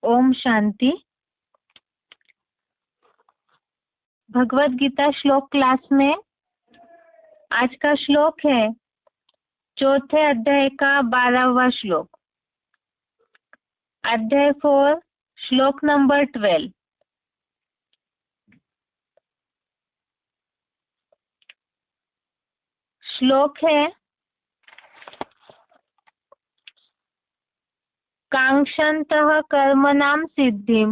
ओम शांति। भगवत गीता श्लोक क्लास में आज का श्लोक है चौथे अध्याय का 12वां श्लोक, अध्याय 4, श्लोक नंबर 12। श्लोक है कांक्षन्तः कर्मणां सिद्धिं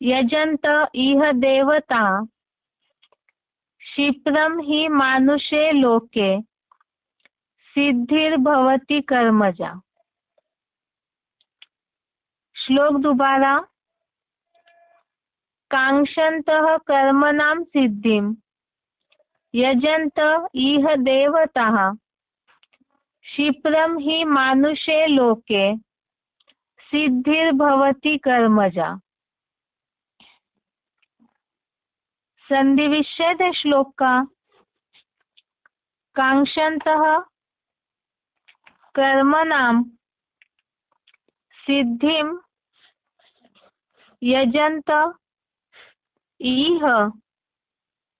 यजन्त इह देवता क्षिप्रं हि मानुषे लोके सिद्धिर्भवति कर्मजा। श्लोक दोबारा। कांक्षन्तः कर्मणां सिद्धिं यजन्त इह देवताः क्षिप्रं हि मानुषे लोके सिद्धिर्भवति कर्मजा। संधि विच्छेद है श्लोक का। कांक्षन्तः कर्मणां सिद्धिं यजन्त इह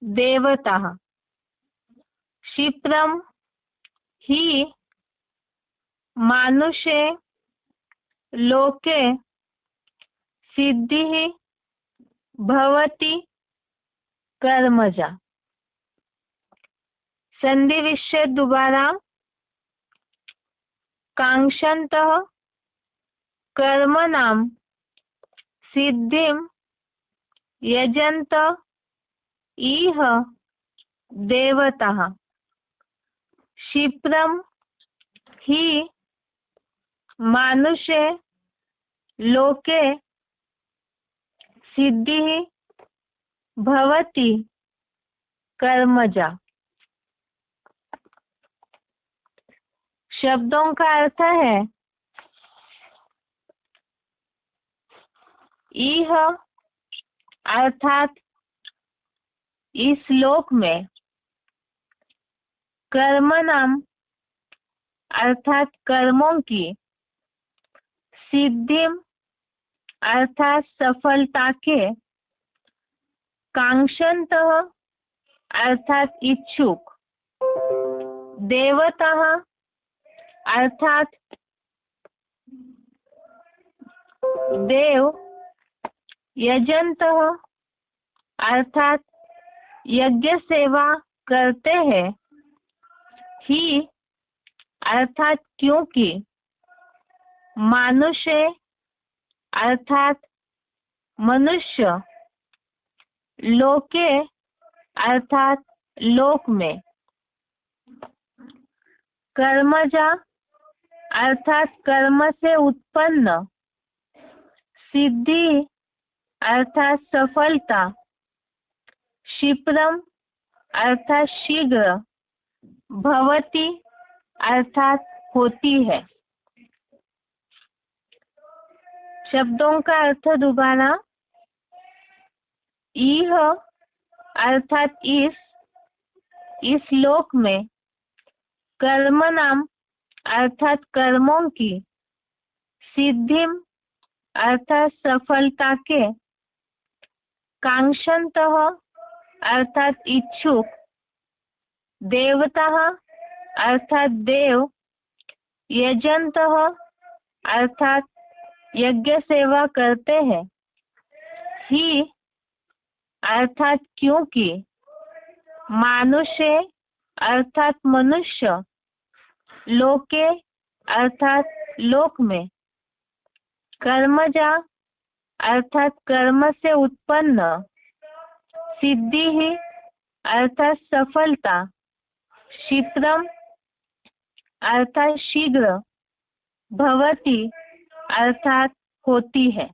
देवताः क्षिप्रं हि मानुषे लोके सिद्धिः भवति कर्मजा। संधि विच्छेद दोबारा। कांक्षन्तः कर्मणां सिद्धिं यजन्त इह देवताः क्षिप्रं हि मानुषे लोके सिद्धिः भवति कर्मजा। शब्दों का अर्थ है इह अर्थात इस श्लोक में, कर्मणां अर्थात कर्मों की, सिद्धिम अर्थात सफलता के, कांक्षन्तः अर्थात इच्छुक, देवताः अर्थात देव, यजन्तः अर्थात यज्ञ सेवा करते हैं, ही अर्थात क्योंकि, मानुषे अर्थात मनुष्य, लोके अर्थात लोक में, कर्मजा अर्थात कर्म से उत्पन्न, सिद्धि अर्थात सफलता, क्षिप्रम अर्थात शीघ्र, भवति अर्थात होती है। शब्दों का अर्थ दोबारा। इह अर्थात इस श्लोक में, कर्मणां अर्थात कर्मों की, सिद्धिम अर्थात सफलता के, कांक्षन्तः अर्थात इच्छुक, देवताः अर्थात देव, यजन्तः अर्थात यज्ञ सेवा करते हैं, ही अर्थात क्योंकि, मानुषे अर्थात मनुष्य, लोके अर्थात लोक में, कर्मजा अर्थात कर्म से उत्पन्न, सिद्धि अर्थात सफलता, क्षिप्रम अर्थात शीघ्र, भवति अर्थात होती है।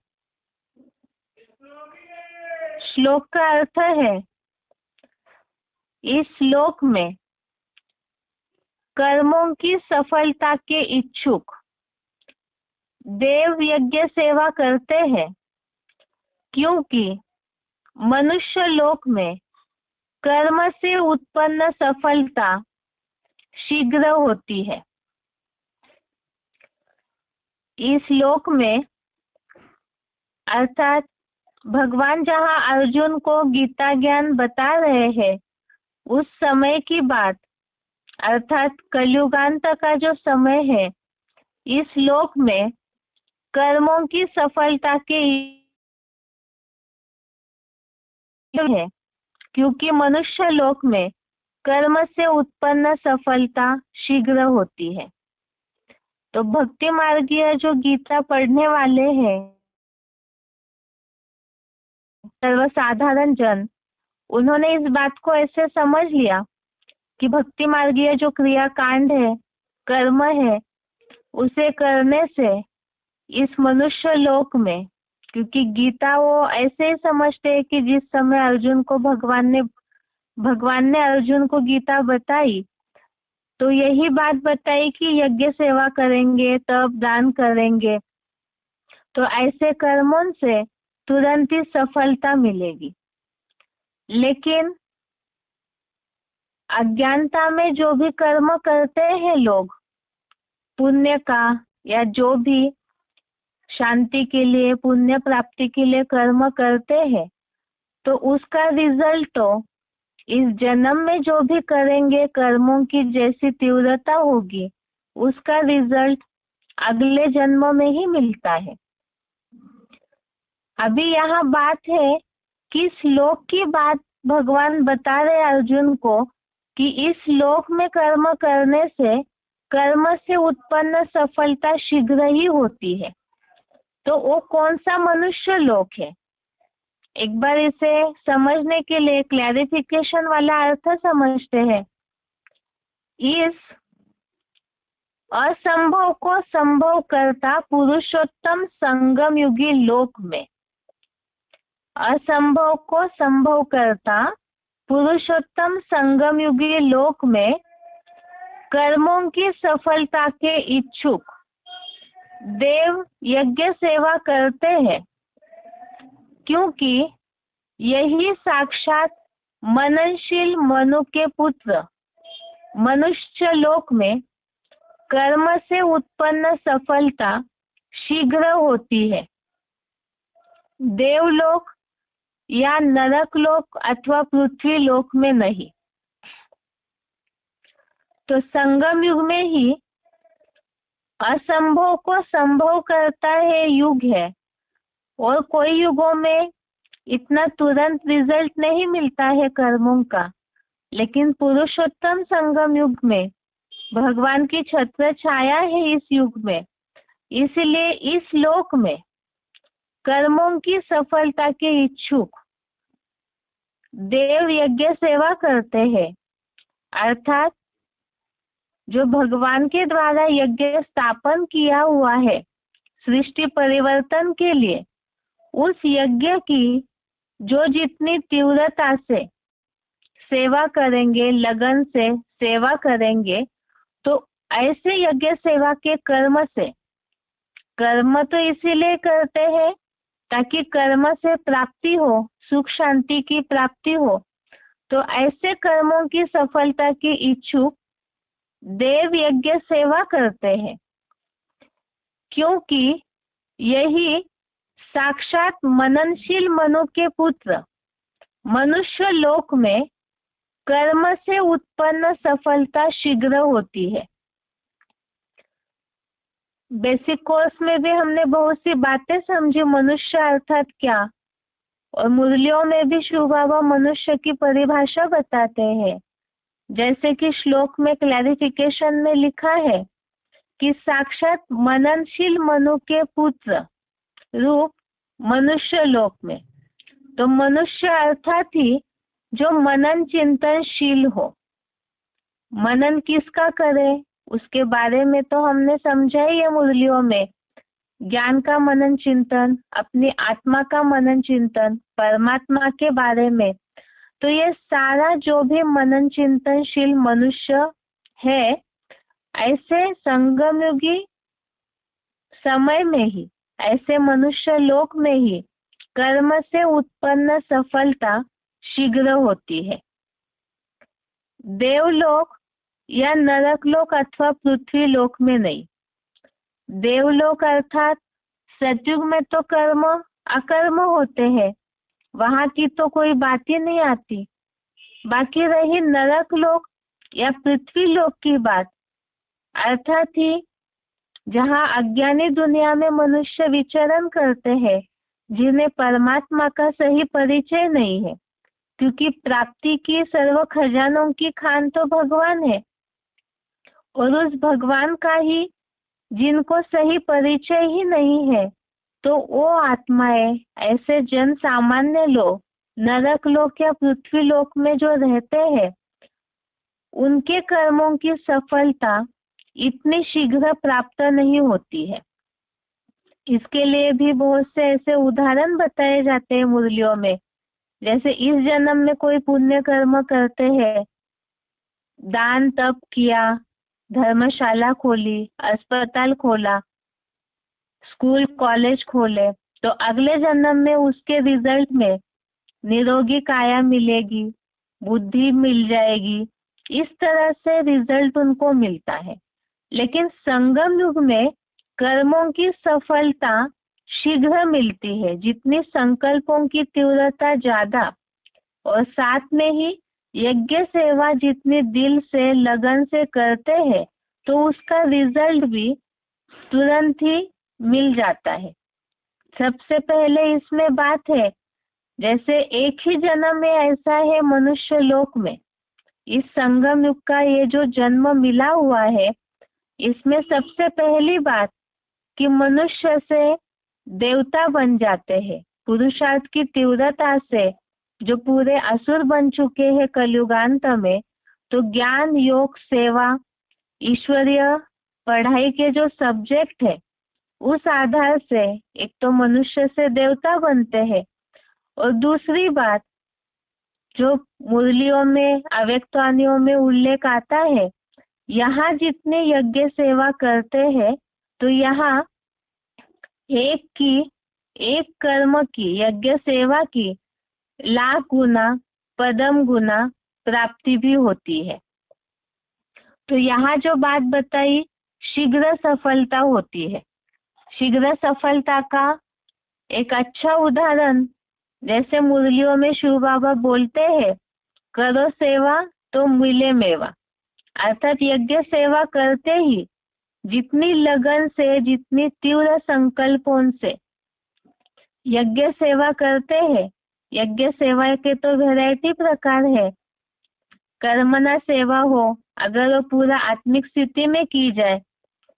श्लोक का अर्थ है इस श्लोक में कर्मों की सफलता के इच्छुक देव यज्ञ सेवा करते हैं, क्योंकि मनुष्य लोक में कर्म से उत्पन्न सफलता शीघ्र होती है। इस श्लोक में अर्थात भगवान जहाँ अर्जुन को गीता ज्ञान बता रहे हैं उस समय की बात, अर्थात कलयुगांत का जो समय है, इस लोक में कर्मों की सफलता के है, क्योंकि मनुष्य लोक में कर्म से उत्पन्न सफलता शीघ्र होती है। तो भक्ति मार्गीय जो गीता पढ़ने वाले हैं, सर्वसाधारण जन, उन्होंने इस बात को ऐसे समझ लिया कि भक्ति मार्गीय जो क्रिया कांड है, कर्म है, उसे करने से इस मनुष्य लोक में, क्योंकि गीता वो ऐसे ही समझते हैं कि जिस समय अर्जुन को भगवान ने अर्जुन को गीता बताई तो यही बात बताई कि यज्ञ सेवा करेंगे तब दान करेंगे तो ऐसे कर्मों से तुरंत ही सफलता मिलेगी। लेकिन अज्ञानता में जो भी कर्म करते हैं लोग, पुण्य का या जो भी शांति के लिए, पुण्य प्राप्ति के लिए कर्म करते हैं, तो उसका रिजल्ट तो इस जन्म में जो भी करेंगे कर्मों की जैसी तीव्रता होगी, उसका रिजल्ट अगले जन्म में ही मिलता है। अभी यहाँ बात है कि श्लोक की बात भगवान बता रहे अर्जुन को कि इस लोक में कर्म करने से कर्म से उत्पन्न सफलता शीघ्र ही होती है। तो वो कौन सा मनुष्य लोक है? एक बार इसे समझने के लिए क्लैरिफिकेशन वाला अर्थ समझते हैं। इस असंभव को संभव करता पुरुषोत्तम संगम युगी लोक में, असंभव को संभव करता पुरुषोत्तम संगम युगी लोक में कर्मों की सफलता के इच्छुक देव यज्ञ सेवा करते हैं, क्योंकि यही साक्षात मननशील मनु के पुत्र मनुष्य लोक में कर्म से उत्पन्न सफलता शीघ्र होती है। देवलोक या नरक लोक अथवा पृथ्वी लोक में नहीं। तो संगम युग में ही असंभव को संभव करता है युग है, और कोई युगों में इतना तुरंत रिजल्ट नहीं मिलता है कर्मों का, लेकिन पुरुषोत्तम संगम युग में भगवान की छत्र छाया है इस युग में, इसलिए इस लोक में कर्मों की सफलता के इच्छुक देव यज्ञ सेवा करते हैं, अर्थात जो भगवान के द्वारा यज्ञ स्थापन किया हुआ है सृष्टि परिवर्तन के लिए, उस यज्ञ की जो जितनी तीव्रता से सेवा करेंगे, लगन से सेवा करेंगे, तो ऐसे यज्ञ सेवा के कर्म से, कर्म तो इसीलिए करते हैं ताकि कर्म से प्राप्ति हो, सुख शांति की प्राप्ति हो, तो ऐसे कर्मों की सफलता के इच्छुक देव यज्ञ सेवा करते हैं, क्योंकि यही साक्षात मननशील मनु के पुत्र मनुष्य लोक में कर्म से उत्पन्न सफलता शीघ्र होती है। बेसिक कोर्स में भी हमने बहुत सी बातें समझी, मनुष्य अर्थात क्या, और मुरलियों में भी शिव बाबा मनुष्य की परिभाषा बताते हैं। जैसे कि श्लोक में क्लैरिफिकेशन में लिखा है कि साक्षात मननशील मनु के पुत्र रूप मनुष्य लोक में, तो मनुष्य अर्थात ही जो मनन चिंतनशील हो। मनन किसका करे उसके बारे में तो हमने समझा ही है मुरलियों में, ज्ञान का मनन चिंतन, अपनी आत्मा का मनन चिंतन, परमात्मा के बारे में। तो ये सारा जो भी मनन चिंतनशील मनुष्य है, ऐसे संगमयुगी समय में ही, ऐसे मनुष्य लोक में ही कर्म से उत्पन्न सफलता शीघ्र होती है। देवलोक या नरक लोक अथवा पृथ्वी लोक में नहीं। देवलोक अर्थात सतयुग में तो कर्म अकर्म होते हैं, वहां की तो कोई बात ही नहीं आती। बाकी रही नरक लोक या पृथ्वी लोक की बात, अर्थात ही जहाँ अज्ञानी दुनिया में मनुष्य विचरण करते हैं, जिन्हें परमात्मा का सही परिचय नहीं है, क्योंकि प्राप्ति की सर्व खजानों की खान तो भगवान है, और उस भगवान का ही जिनको सही परिचय ही नहीं है, तो वो आत्माएं, ऐसे जन सामान्य लोग नरक लोक या पृथ्वी लोक में जो रहते हैं, उनके कर्मों की सफलता इतनी शीघ्र प्राप्त नहीं होती है। इसके लिए भी बहुत से ऐसे उदाहरण बताए जाते हैं मुरलियों में। जैसे इस जन्म में कोई पुण्य कर्म करते हैं, दान तप किया, धर्मशाला खोली, अस्पताल खोला, स्कूल कॉलेज खोले, तो अगले जन्म में उसके रिजल्ट में निरोगी काया मिलेगी, बुद्धि मिल जाएगी, इस तरह से रिजल्ट उनको मिलता है। लेकिन संगम युग में कर्मों की सफलता शीघ्र मिलती है। जितनी संकल्पों की तीव्रता ज्यादा, और साथ में ही यज्ञ सेवा जितनी दिल से लगन से करते हैं, तो उसका रिजल्ट भी तुरंत ही मिल जाता है। सबसे पहले इसमें बात है, जैसे एक ही जन्म में ऐसा है मनुष्य लोक में, इस संगम युग का ये जो जन्म मिला हुआ है, इसमें सबसे पहली बात कि मनुष्य से देवता बन जाते हैं। पुरुषार्थ की तीव्रता से जो पूरे असुर बन चुके हैं कलयुगांत में, तो ज्ञान योग सेवा ईश्वरीय पढ़ाई के जो सब्जेक्ट है, उस आधार से एक तो मनुष्य से देवता बनते हैं, और दूसरी बात जो मुरलियों में अव्यक्तवाणियों में उल्लेख आता है, यहाँ जितने यज्ञ सेवा करते हैं, तो यहाँ एक कर्म की यज्ञ सेवा की लाख गुना पदम गुना प्राप्ति भी होती है। तो यहाँ जो बात बताई, शीघ्र सफलता होती है। शीघ्र सफलता का एक अच्छा उदाहरण, जैसे मुरलियों में शिव बाबा बोलते हैं, करो सेवा तो मिले मेवा। अर्थात यज्ञ सेवा करते ही जितनी लगन से, जितनी तीव्र संकल्पों से यज्ञ सेवा करते हैं, यज्ञ सेवा के तो वैरायटी प्रकार है। कर्मना सेवा हो, अगर वो पूरा आत्मिक स्थिति में की जाए,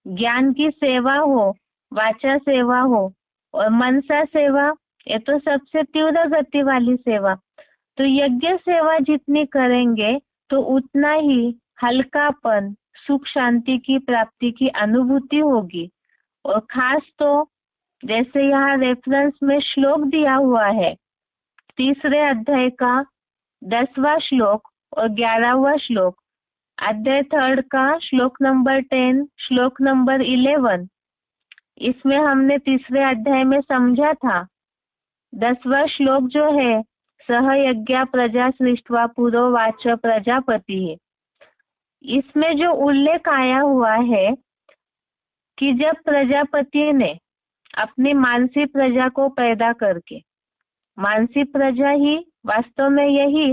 ज्ञान की सेवा हो, वाचा सेवा हो, और मनसा सेवा, ये तो सबसे तीव्र गति वाली सेवा। तो यज्ञ सेवा जितनी करेंगे, तो उतना ही हल्कापन, सुख शांति की प्राप्ति की अनुभूति होगी। और खास तो जैसे यहाँ रेफरेंस में श्लोक दिया हुआ है, 3 अध्याय का 10वां श्लोक और 11वां श्लोक, अध्याय 3 का श्लोक नंबर 10, श्लोक नंबर 11, इसमें हमने 3 अध्याय में समझा था। 10वां श्लोक जो है, सह यज्ञ प्रजा सृष्टवा पुरो वाच प्रजापति है। इसमें जो उल्लेख आया हुआ है कि जब प्रजापति ने अपनी मानसी प्रजा को पैदा करके, मानसी प्रजा ही वास्तव में यही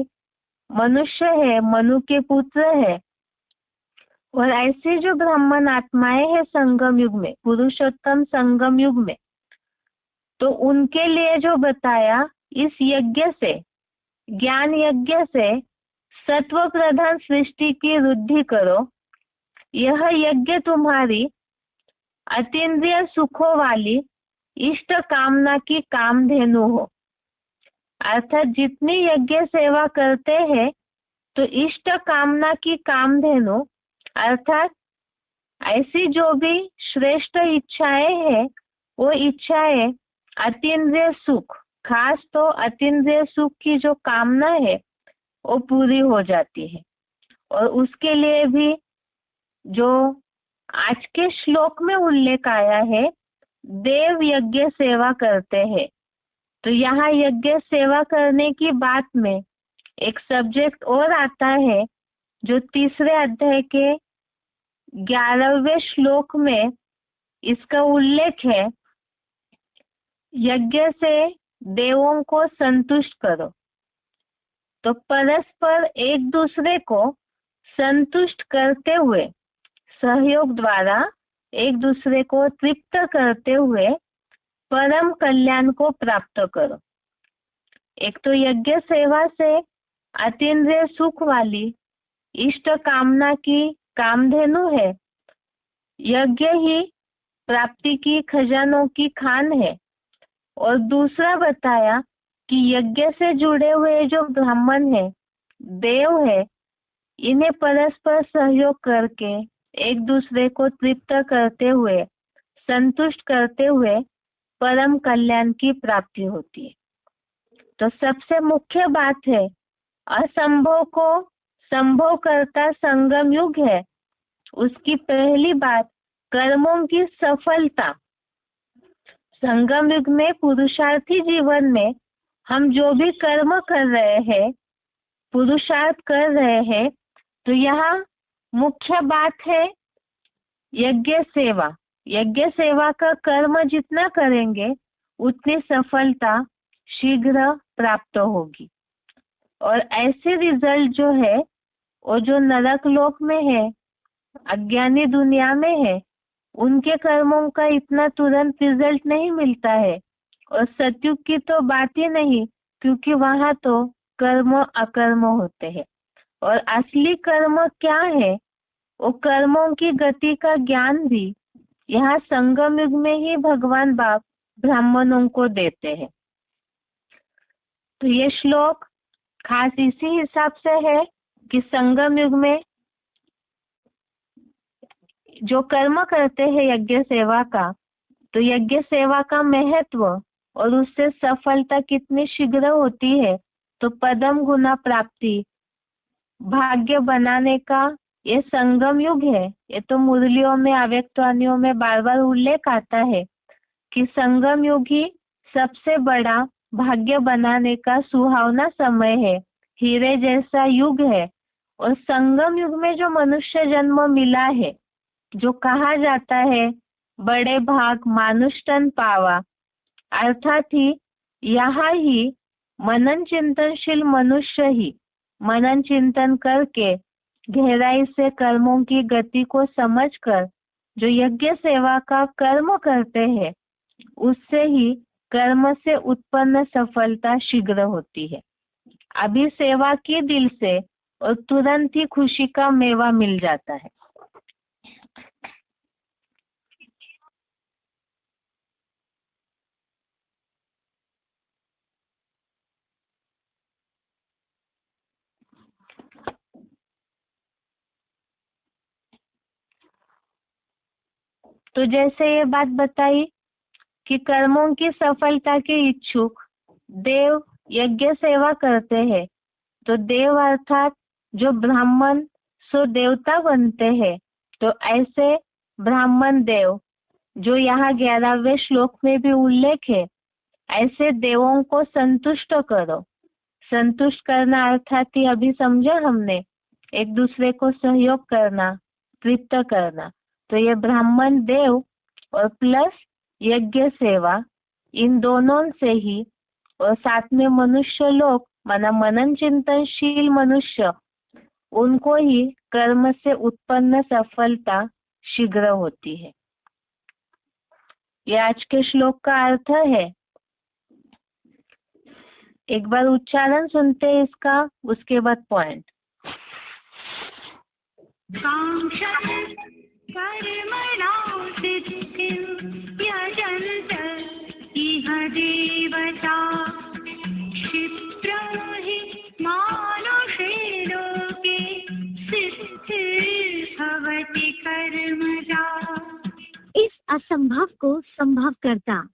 मनुष्य है, मनु के पुत्र है, और ऐसी जो ब्राह्मण आत्माएं हैं संगम युग में, पुरुषोत्तम संगम युग में, तो उनके लिए जो बताया, इस यज्ञ से, ज्ञान यज्ञ से सत्व प्रधान सृष्टि की वृद्धि करो। यह यज्ञ तुम्हारी अतीन्द्रिय सुखों वाली इष्ट कामना की कामधेनु हो। अर्थात जितनी यज्ञ सेवा करते हैं, तो इष्ट कामना की कामधेनु, अर्थात ऐसी जो भी श्रेष्ठ इच्छाएं हैं, वो इच्छाएं अतीन्द्रिय सुख, खास तो अतीन्द्रिय सुख की जो कामना है, वो पूरी हो जाती है। और उसके लिए भी जो आज के श्लोक में उल्लेख आया है, देव यज्ञ सेवा करते हैं। तो यहाँ यज्ञ सेवा करने की बात में एक सब्जेक्ट और आता है, जो 3 अध्याय के 11वें श्लोक में इसका उल्लेख है यज्ञ से देवों को संतुष्ट करो। तो परस्पर एक दूसरे को संतुष्ट करते हुए, सहयोग द्वारा एक दूसरे को तृप्त करते हुए परम कल्याण को प्राप्त करो। एक तो यज्ञ सेवा से अतीन्द्रिय सुख वाली इष्ट कामना की कामधेनु है। यज्ञ ही प्राप्ति की खजानों की खान है। और दूसरा बताया कि यज्ञ से जुड़े हुए जो ब्राह्मण है, देव है, इन्हें परस्पर सहयोग करके एक दूसरे को तृप्त करते हुए, संतुष्ट करते हुए परम कल्याण की प्राप्ति होती है। तो सबसे मुख्य बात है, असंभव को संभव करता संगम युग है। उसकी पहली बात कर्मों की सफलता। संगम युग में पुरुषार्थी जीवन में हम जो भी कर्म कर रहे हैं, पुरुषार्थ कर रहे हैं, तो यहाँ मुख्य बात है यज्ञ सेवा। यज्ञ सेवा का कर्म जितना करेंगे उतनी सफलता शीघ्र प्राप्त होगी। और ऐसे रिजल्ट जो है वो जो नरक लोक में है, अज्ञानी दुनिया में है, उनके कर्मों का इतना तुरंत रिजल्ट नहीं मिलता है। और सतयुग की तो बात ही नहीं, क्योंकि वहां तो कर्म अकर्म होते हैं। और असली कर्म क्या है, वो कर्मों की गति का ज्ञान भी यहाँ संगम युग में ही भगवान बाप ब्राह्मणों को देते हैं। तो ये श्लोक खास इसी हिसाब से है कि संगम युग में जो कर्म करते हैं यज्ञ सेवा का, तो यज्ञ सेवा का महत्व और उससे सफलता कितनी शीघ्र होती है। तो पदम गुना प्राप्ति, भाग्य बनाने का ये संगम युग है। ये तो मुरलियों में, अव्यक्तवाणियों में बार बार उल्लेख आता है कि संगम युग ही सबसे बड़ा भाग्य बनाने का सुहावना समय है, हीरे जैसा युग है। और संगम युग में जो मनुष्य जन्म मिला है, जो कहा जाता है बड़े भाग मानुष तन पावा, अर्थात ही यहाँ ही मनन चिंतनशील मनुष्य ही मनन चिंतन करके गहराई से कर्मों की गति को समझकर जो यज्ञ सेवा का कर्म करते हैं, उससे ही कर्म से उत्पन्न सफलता शीघ्र होती है। अभी सेवा की दिल से और तुरंत ही खुशी का मेवा मिल जाता है। तो जैसे ये बात बताई कि कर्मों की सफलता के इच्छुक देव यज्ञ सेवा करते हैं, तो देव अर्थात जो ब्राह्मण सो देवता बनते हैं। तो ऐसे ब्राह्मण देव जो यहाँ 11वें श्लोक में भी उल्लेख है, ऐसे देवों को संतुष्ट करो। संतुष्ट करना अर्थात ही अभी समझा हमने, एक दूसरे को सहयोग करना, तृप्त करना। तो ये ब्राह्मण देव और प्लस यज्ञ सेवा, इन दोनों से ही, और साथ में मनुष्य लोग माना मनन चिंतनशील मनुष्य, उनको ही कर्म से उत्पन्न सफलता शीघ्र होती है। ये आज के श्लोक का अर्थ है। एक बार उच्चारण सुनते हैं इसका, उसके बाद पॉइंट। इस असंभव को संभव करता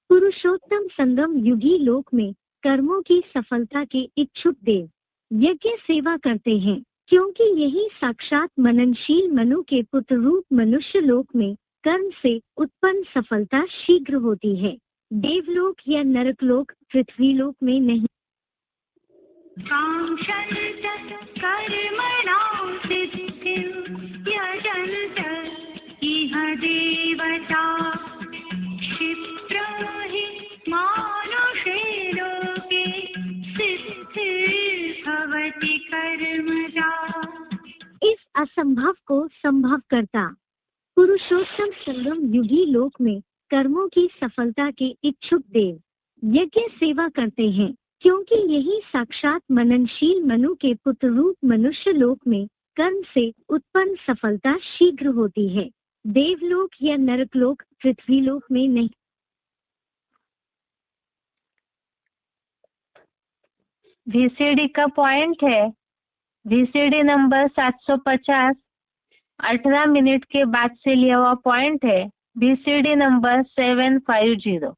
पुरुषोत्तम संगम युगी लोक में कर्मों की सफलता के इच्छुक देव यज्ञ सेवा करते हैं, क्योंकि यही साक्षात मननशील मनु के पुत्र रूप मनुष्य लोक में कर्म से उत्पन्न सफलता शीघ्र होती है। देवलोक या नरकलोक पृथ्वी लोक में नहीं। असंभव करता। पुरुषोत्तम संगम युगी लोक में कर्मों की सफलता के इच्छुक देव यज्ञ सेवा करते हैं, क्योंकि यही साक्षात मननशील मनु के पुत्र रूप मनुष्य लोक में कर्म से उत्पन्न सफलता शीघ्र होती है। देवलोक या नरकलोक पृथ्वीलोक में नहीं। VCD का पॉइंट है, VCD नंबर 750 18 मिनट के बाद से लिया हुआ पॉइंट है, VCD नंबर 750।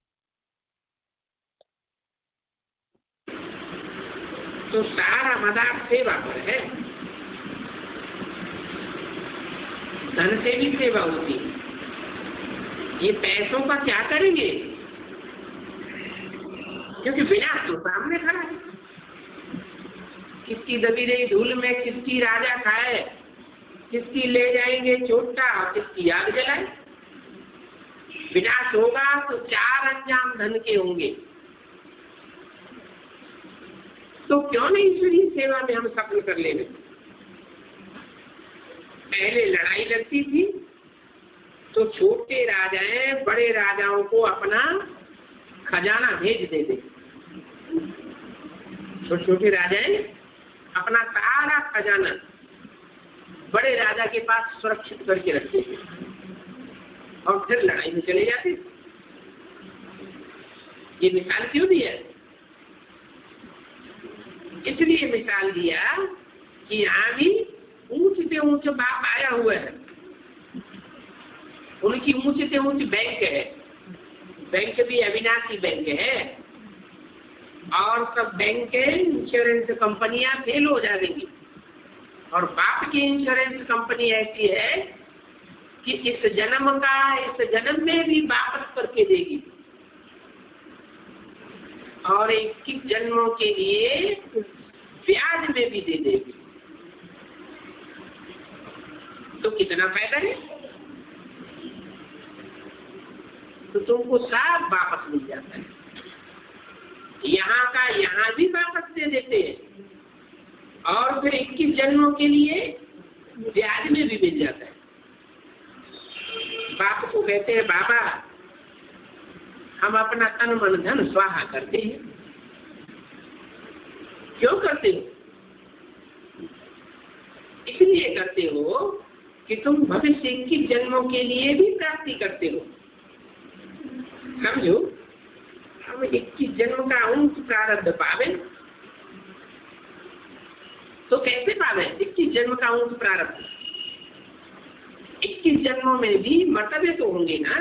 तो सारा मदार सेवा पर है, धन से भी सेवा होती है। ये पैसों का क्या करेंगे, क्योंकि विनाश तो सामने खड़ा है। किसकी दबी रही धूल में किसकी राजा खाए, किसकी ले जाएंगे चोटा और किसकी आग जलाए। विनाश होगा तो चार अंजाम धन के होंगे। तो क्यों नहीं ईश्वरीय सेवा में हम सफल कर लेंगे। पहले लड़ाई लगती थी तो छोटे राजाएं बड़े राजाओं को अपना खजाना भेज देते। छोटे छोटे राजाएं अपना सारा खजाना बड़े राजा के पास सुरक्षित करके रखते थे और फिर लड़ाई में चले जाते। ये मिसाल क्यों दिया? इसलिए मिसाल दिया कि यहाँ भी ऊंच से ऊंच बाप आया हुआ है। उनकी ऊंच से ऊंच बैंक है, बैंक भी अविनाशी बैंक है और सब बैंक के इंश्योरेंस कंपनियां फेल हो जाएंगी। और बाप की इंश्योरेंस कंपनी ऐसी है कि इस जन्म का इस जन्म में भी वापस करके देगी और 21 जन्मों के लिए ब्याज में भी दे देगी। तो कितना फायदा है? तो तुमको सब वापस मिल जाता है। यहाँ का यहाँ भी वापस दे देते हैं और फिर 21 जन्मों के लिए ब्याज में भी मिल जाता है। बाप को कहते हैं बाबा हम अपना तन मन धन स्वाहा करते हैं। क्यों करते हो? इसलिए करते हो कि तुम भविष्य 21 जन्मों के लिए भी प्राप्ति करते हो। समझो, हम 21 जन्म का उच्च प्रारब्ध पावे तो कैसे पावे? 21 जन्म का उच्च प्रारब्ध 21 जन्मों में भी मर्तबे तो होंगे ना,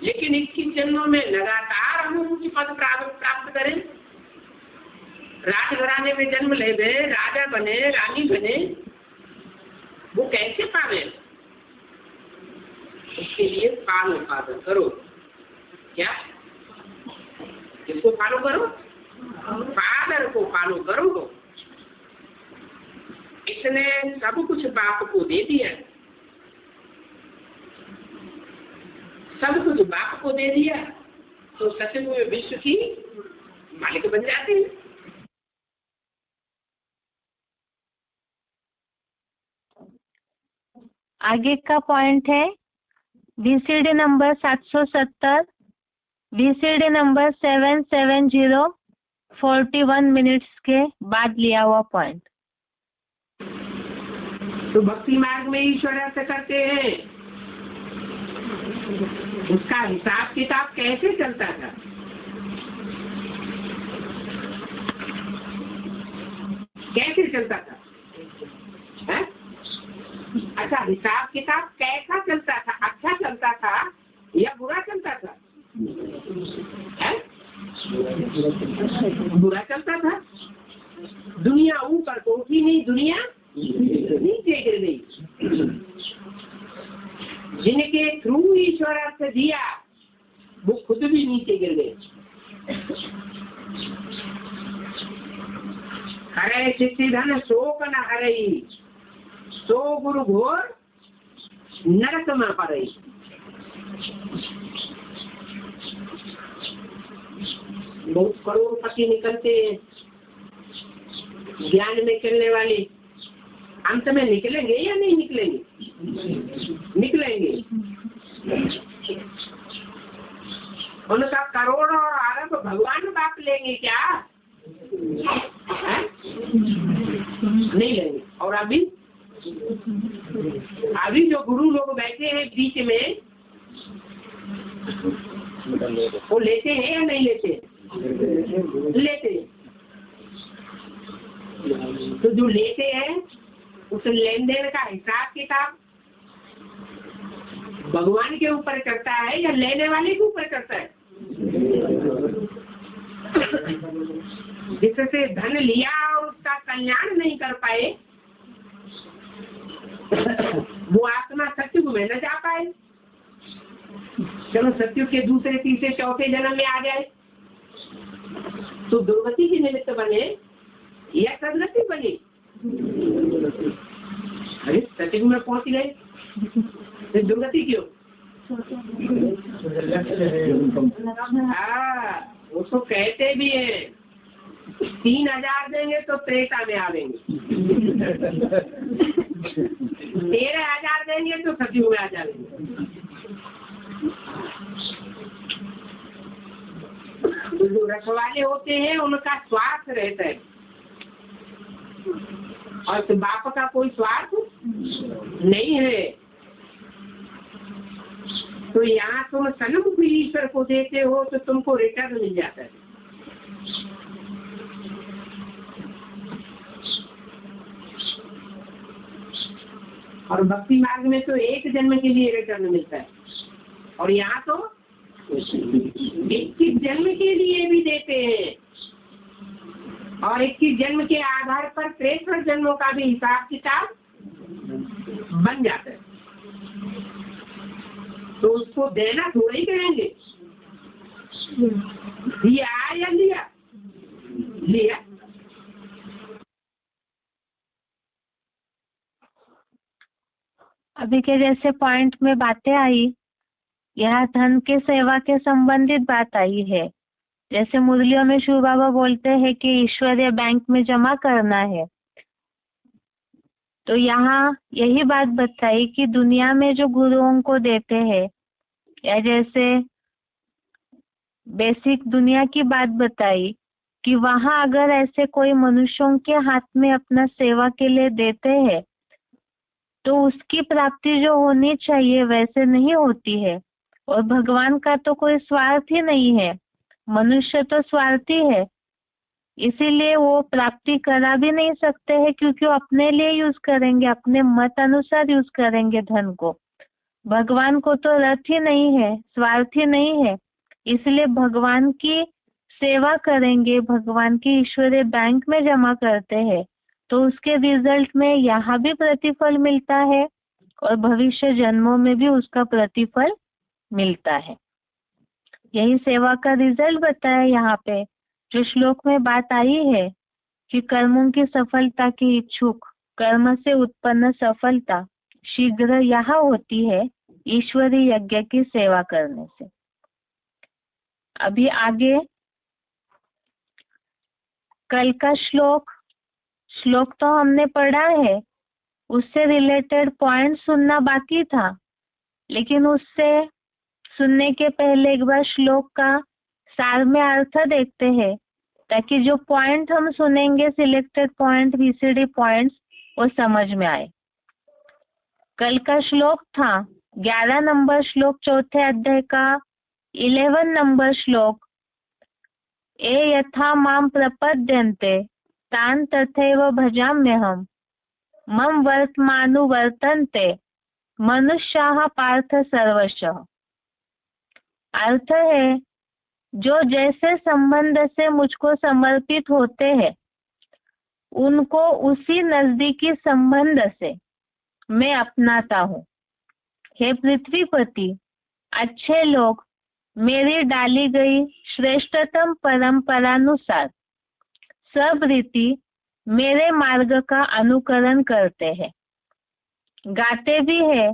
लेकिन 21 जन्मों में लगातार हम उच्च पद प्राप्त करें, राजघराने में जन्म ले गए, राजा बने, रानी बने, वो कैसे पावे? उसके लिए पालन पालन करो। क्या? किसको फॉलो करो? फादर को फॉलो करो। इसने सब कुछ बाप को दे दिया, सब कुछ बाप को दे दिया तो सच में विश्व की मालिक बन जाते हैं। आगे का पॉइंट है VCD number 770, VCD number 770 41 minutes के बाद लिया हुआ पॉइंट। तो भक्ति मार्ग में ईश्वर ऐसे करते हैं, उसका हिसाब किताब कैसे चलता था? कैसे चलता था? है? अच्छा, हिसाब किताब कैसा चलता था? अच्छा चलता था या बुरा चलता था? है? बुरा चलता था। दुनिया ऊपर तो उठी नहीं, दुनिया नीचे गिर गई। जिनके थ्रू ईश्वर अर्थ दिया वो खुद भी नीचे गिर गए। हरे चित्ती धन शोक न हरई, सो गुरु घोर नरक में पड़ई। बहुत करोड़पति निकलते हैं ज्ञान में चलने वाली, अंत में निकलेंगे या नहीं निकलेंगे? निकलेंगे। उनका करोड़ और अरब भगवान बाप लेंगे क्या? है? नहीं लेंगे। और अभी जो गुरु लोग बैठे हैं बीच में, वो लेते हैं या नहीं लेते? लेते। तो जो लेते हैं उस लेन देन का हिसाब किताब भगवान के ऊपर करता है या लेने वाले के ऊपर करता है? जिससे धन लिया और उसका कल्याण नहीं कर पाए, वो आत्मा सत्युग में न जा पाए। चलो सत्युग के दूसरे तीसरे चौथे जन्म में आ जाए तो दुर्गति के निमित्त बने या सदगति बने? अरे सत्युग में पहुंच गए तो दुर्गति क्यों? हाँ, उसको कहते भी है 3000 देंगे तो त्रेता में आवेंगे, 13,000 देंगे तो सत्युग में आ जाएंगे। तो जो रखवाले होते हैं उनका स्वार्थ रहता है, और तो बाप का कोई स्वार्थ नहीं है। तो यहाँ तुम सन्मुख ईश्वर को देते हो तो तुमको रिटर्न मिल जाता है। और भक्ति मार्ग में तो एक जन्म के लिए रिटर्न मिलता है, और यहाँ तो 21 जन्म के लिए भी देते हैं, और 21 जन्म के आधार पर 63 जन्मों का भी हिसाब किताब बन जाता है। तो उसको देना थोड़ा ही करेंगे, दिया या लिया? लिया। अभी के जैसे पॉइंट में बातें आई, यह धन के सेवा के संबंधित बात आई है। जैसे मुरलियों में शिव बाबा बोलते हैं कि ईश्वरीय बैंक में जमा करना है, तो यहाँ यही बात बताई कि दुनिया में जो गुरुओं को देते हैं, या जैसे बेसिक दुनिया की बात बताई कि वहाँ अगर ऐसे कोई मनुष्यों के हाथ में अपना सेवा के लिए देते हैं तो उसकी प्राप्ति जो होनी चाहिए वैसे नहीं होती है। और भगवान का तो कोई स्वार्थ ही नहीं है, मनुष्य तो स्वार्थी है, इसीलिए वो प्राप्ति करा भी नहीं सकते हैं, क्योंकि वो अपने लिए यूज करेंगे, अपने मत अनुसार यूज करेंगे धन को। भगवान को तो रथ ही नहीं है, स्वार्थ ही नहीं है, इसलिए भगवान की सेवा करेंगे, भगवान की ईश्वरीय बैंक में जमा करते हैं, तो उसके रिजल्ट में यहाँ भी प्रतिफल मिलता है और भविष्य जन्मों में भी उसका प्रतिफल मिलता है। यही सेवा का रिजल्ट बताया यहाँ पे। जो श्लोक में बात आई है कि कर्मों की सफलता के इच्छुक, कर्म से उत्पन्न सफलता शीघ्र यहाँ होती है ईश्वरीय यज्ञ की सेवा करने से। अभी आगे कल का श्लोक तो हमने पढ़ा है, उससे रिलेटेड पॉइंट सुनना बाकी था, लेकिन उससे सुनने के पहले एक बार श्लोक का सार में अर्थ देखते हैं, ताकि जो पॉइंट हम सुनेंगे, सिलेक्टेड पॉइंट, VCD पॉइंट्स, वो समझ में आए। कल का श्लोक था 11 नंबर श्लोक, चौथे अध्याय का 11 नंबर श्लोक। ए यथा माम प्रपद्यन्ते तान तथैव भजाम्यहम् मम वर्तमानुवर्तन्ते मनुष्याः पार्थ सर्वशः। अर्थ है, जो जैसे संबंध से मुझको समर्पित होते हैं, उनको उसी नजदीकी संबंध से मैं अपनाता हूँ। हे पृथ्वीपति, अच्छे लोग मेरी डाली गई श्रेष्ठतम परंपरानुसार सब रीति मेरे मार्ग का अनुकरण करते हैं, गाते भी है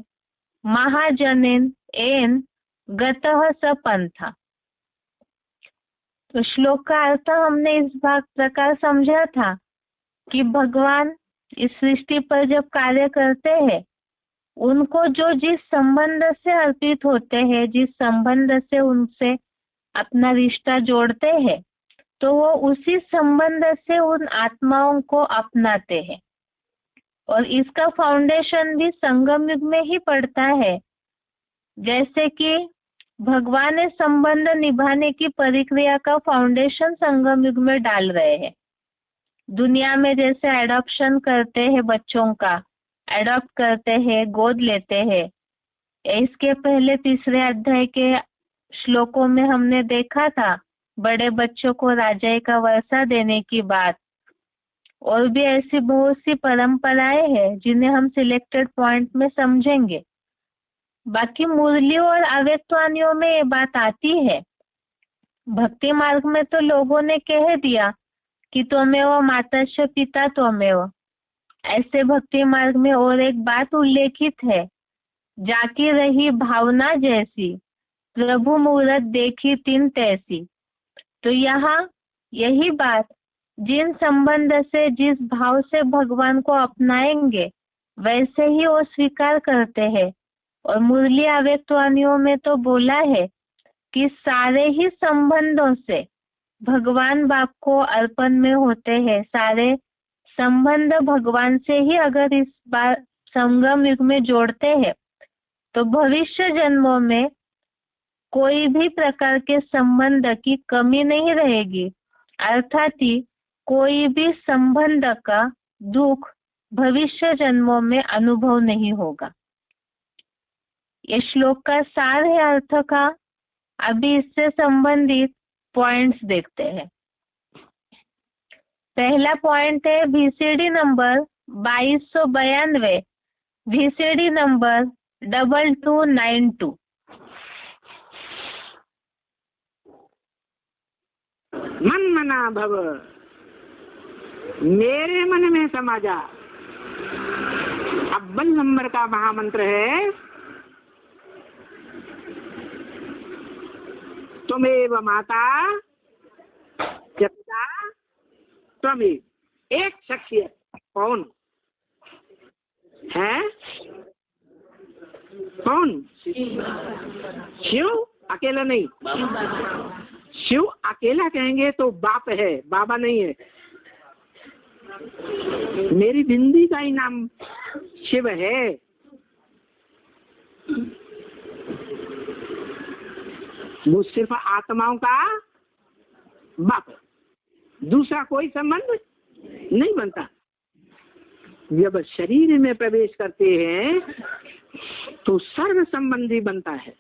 महाजनेन एन गतः स पंथा। तो श्लोक का अर्थ हमने इस भाग प्रकार समझा था कि भगवान इस सृष्टि पर जब कार्य करते हैं, उनको जो जिस संबंध से अर्पित होते हैं, जिस संबंध से उनसे अपना रिश्ता जोड़ते हैं, तो वो उसी संबंध से उन आत्माओं को अपनाते हैं। और इसका फाउंडेशन भी संगम युग में ही पड़ता है। जैसे कि भगवान ने संबंध निभाने की प्रक्रिया का फाउंडेशन संगम युग में डाल रहे हैं। दुनिया में जैसे एडॉप्शन करते हैं, बच्चों का एडॉप्ट करते हैं, गोद लेते हैं। इसके पहले तीसरे अध्याय के श्लोकों में हमने देखा था बड़े बच्चों को राजाई का वर्षा देने की बात। और भी ऐसी बहुत सी परंपराएं हैं जिन्हें हम सिलेक्टेड पॉइंट में समझेंगे। बाकी मुरलियों और अव्यक्तवाणियों में ये बात आती है। भक्ति मार्ग में तो लोगों ने कह दिया कि त्वमेव मातर्श्च पिता त्वमेव। ऐसे भक्ति मार्ग में और एक बात उल्लेखित है, जाकी रही भावना जैसी, प्रभु मूरत देखी तिन तैसी। तो यहाँ यही बात, जिन संबंध से, जिस भाव से भगवान को अपनाएंगे, वैसे ही वो स्वीकार करते हैं। और मुरली अव्यक्तवाणियों में तो बोला है कि सारे ही संबंधों से भगवान बाप को अर्पण में होते हैं। सारे संबंध भगवान से ही अगर इस बार संगम युग में जोड़ते हैं, तो भविष्य जन्मों में कोई भी प्रकार के संबंध की कमी नहीं रहेगी। अर्थात ही कोई भी संबंध का दुख भविष्य जन्मों में अनुभव नहीं होगा। ये श्लोक का सार है अर्थ का। अभी इससे संबंधित पॉइंट्स देखते हैं। पहला पॉइंट है VCD नंबर 2292, VCD नंबर 2292। मन मना भव, मेरे मन में समा जा। अव्वल नंबर का महामंत्र है त्वमेव माता च पिता त्वमेव। एक शख्सियत कौन है? कौन? शिव अकेला नहीं। शिव अकेला कहेंगे तो बाप है, बाबा नहीं है। मेरी बिंदी का ही नाम शिव है। वो सिर्फ आत्माओं का बाप है, दूसरा कोई संबंध नहीं बनता। जब शरीर में प्रवेश करते हैं तो सर्व संबंधी बनता है।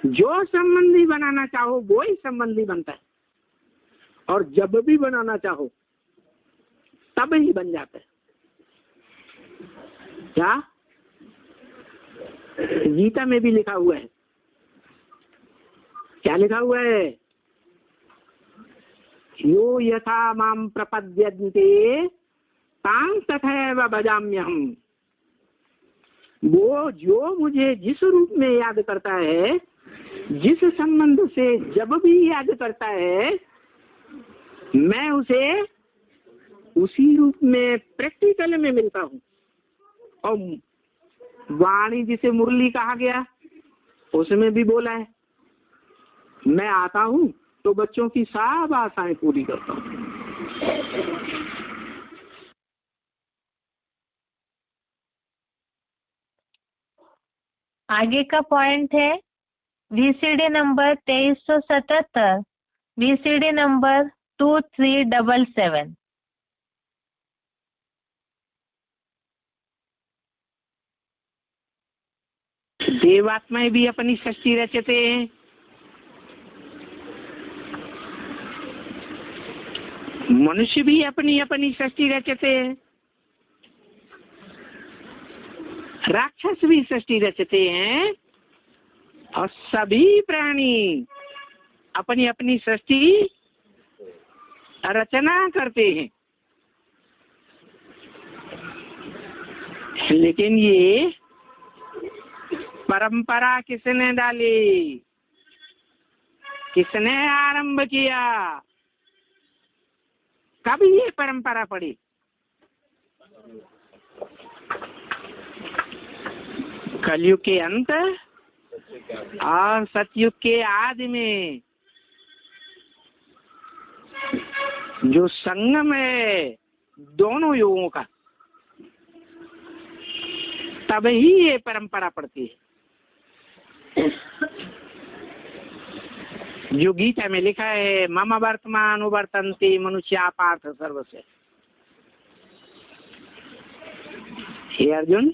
जो संबंधी बनाना चाहो वो ही संबंधी बनता है, और जब भी बनाना चाहो तब ही बन जाता है। क्या गीता में भी लिखा हुआ है? क्या लिखा हुआ है? यो यथा माम प्रपद्यन्ते तां तथैव भजाम्यहम्। वो जो मुझे जिस रूप में याद करता है, जिस संबंध से जब भी याद करता है, मैं उसे उसी रूप में प्रैक्टिकल में मिलता हूँ। और वाणी जिसे मुरली कहा गया, उसमें भी बोला है, मैं आता हूँ तो बच्चों की सब आशाएं पूरी करता हूँ। आगे का पॉइंट है VCD नंबर 2377, VCD नंबर 2377। देवात्माएं भी अपनी सृष्टि रचते हैं, मनुष्य भी अपनी अपनी सृष्टि रचते हैं, राक्षस भी सृष्टि रचते हैं, और सभी प्राणी अपनी अपनी सृष्टि रचना करते हैं। लेकिन ये परंपरा किसने डाली? किसने आरंभ किया? कब ये परंपरा पड़ी? कलयुग के अंत और सतयुग के आदि में जो संगम है दोनों युगों का, तब ही ये परंपरा पड़ती है। जो गीता में लिखा है, मम वर्तमान वर्तन्ते मनुष्या पार्थ सर्वस्य। हे अर्जुन,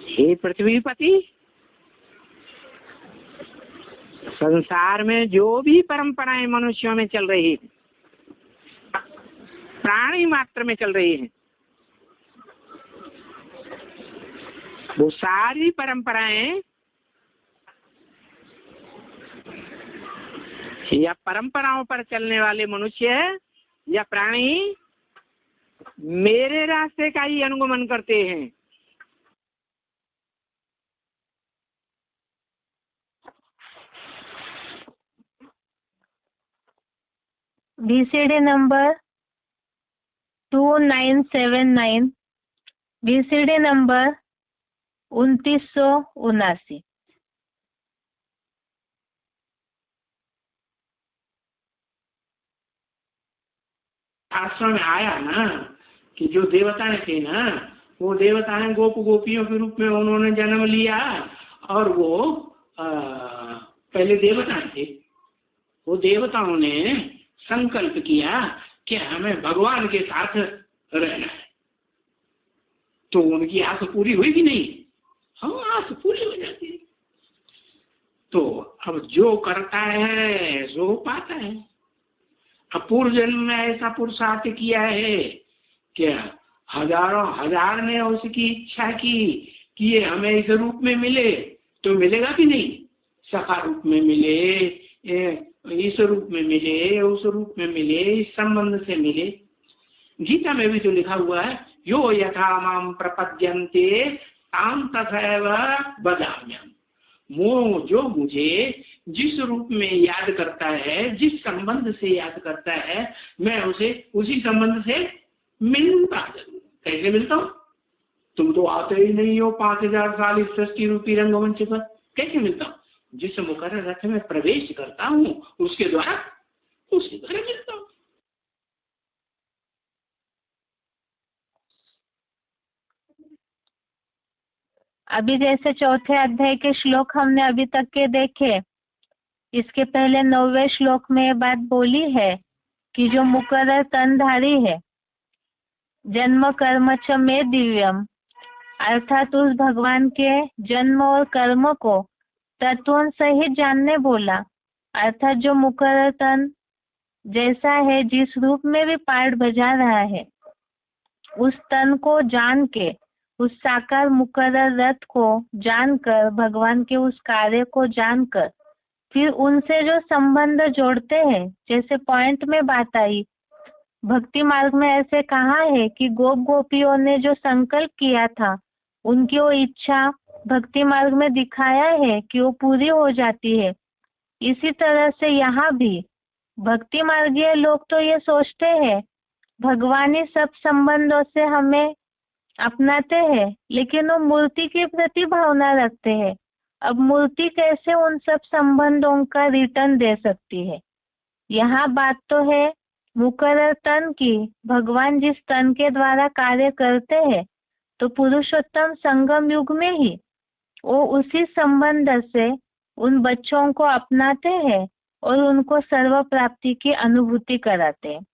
हे पृथ्वीपति, संसार में जो भी परंपराएं मनुष्यों में चल रही है, प्राणी मात्र में चल रही है, वो सारी परंपराएं या परंपराओं पर चलने वाले मनुष्य या प्राणी मेरे रास्ते का ही अनुगमन करते हैं। VCD number 2979, VCD number 2979। आश्रम में आया ना कि जो देवताएं थे ना, वो देवताएं गोप गोपियों के रूप में उन्होंने जन्म लिया, और वो पहले देवताएं थे। वो देवताओं ने संकल्प किया कि हमें भगवान के साथ रहना है, तो उनकी आस पूरी हुई कि नहीं? हाँ, आस पूरी हो जाती है। तो अब जो करता है वो पाता है। अब पूर्व जन्म में ऐसा पुरुषार्थ किया है कि हजारों हजार ने उसकी इच्छा की कि ये हमें इस रूप में मिले, तो मिलेगा कि नहीं? सखा रूप में मिले, इस रूप में मिले, उस रूप में मिले, इस संबंध से मिले। गीता में भी तो लिखा हुआ है, यो यथा माम प्रपद्यन्ते ताम तथैव वदाम्यहम्। वो जो मुझे जिस रूप में याद करता है, जिस संबंध से याद करता है, मैं उसे उसी संबंध से मिलता जरूर। कैसे मिलता हूँ? तुम तो आते ही नहीं हो 5000 साल इस सृष्टि रूपी रंगमंच पर। कैसे मिलता हूँ? जिस मुकर्रर रथ में प्रवेश करता हूँ उसके द्वारा मिलता हूँ। अभी जैसे चौथे अध्याय के श्लोक हमने अभी तक के देखे, इसके पहले 9वें श्लोक में ये बात बोली है कि जो मुकर्रर तनधारी है, जन्म कर्म च में दिव्यम, अर्थात उस भगवान के जन्म और कर्म को तत्वों सहित जानने बोला। अर्थात जो मुकर्रर तन जैसा है, जिस रूप में भी पाठ बजा रहा है, उस तन को जान के, उस साकार मुकर्रर रथ को जानकर, भगवान के उस कार्य को जानकर, फिर उनसे जो संबंध जोड़ते हैं, जैसे पॉइंट में बात आई, भक्ति मार्ग में ऐसे कहा है कि गोप गोपियों ने जो संकल्प किया था, उनकी वो इच्छा भक्ति मार्ग में दिखाया है कि वो पूरी हो जाती है। इसी तरह से यहाँ भी भक्ति मार्गीय लोग तो ये सोचते हैं भगवान ही सब संबंधों से हमें अपनाते हैं, लेकिन वो मूर्ति के प्रति भावना रखते हैं। अब मूर्ति कैसे उन सब संबंधों का रिटर्न दे सकती है? यहाँ बात तो है मुकर्रर तन की। भगवान जिस तन के द्वारा कार्य करते हैं, तो पुरुषोत्तम संगम युग में ही वो उसी संबंध से उन बच्चों को अपनाते हैं और उनको सर्व प्राप्ति की अनुभूति कराते हैं।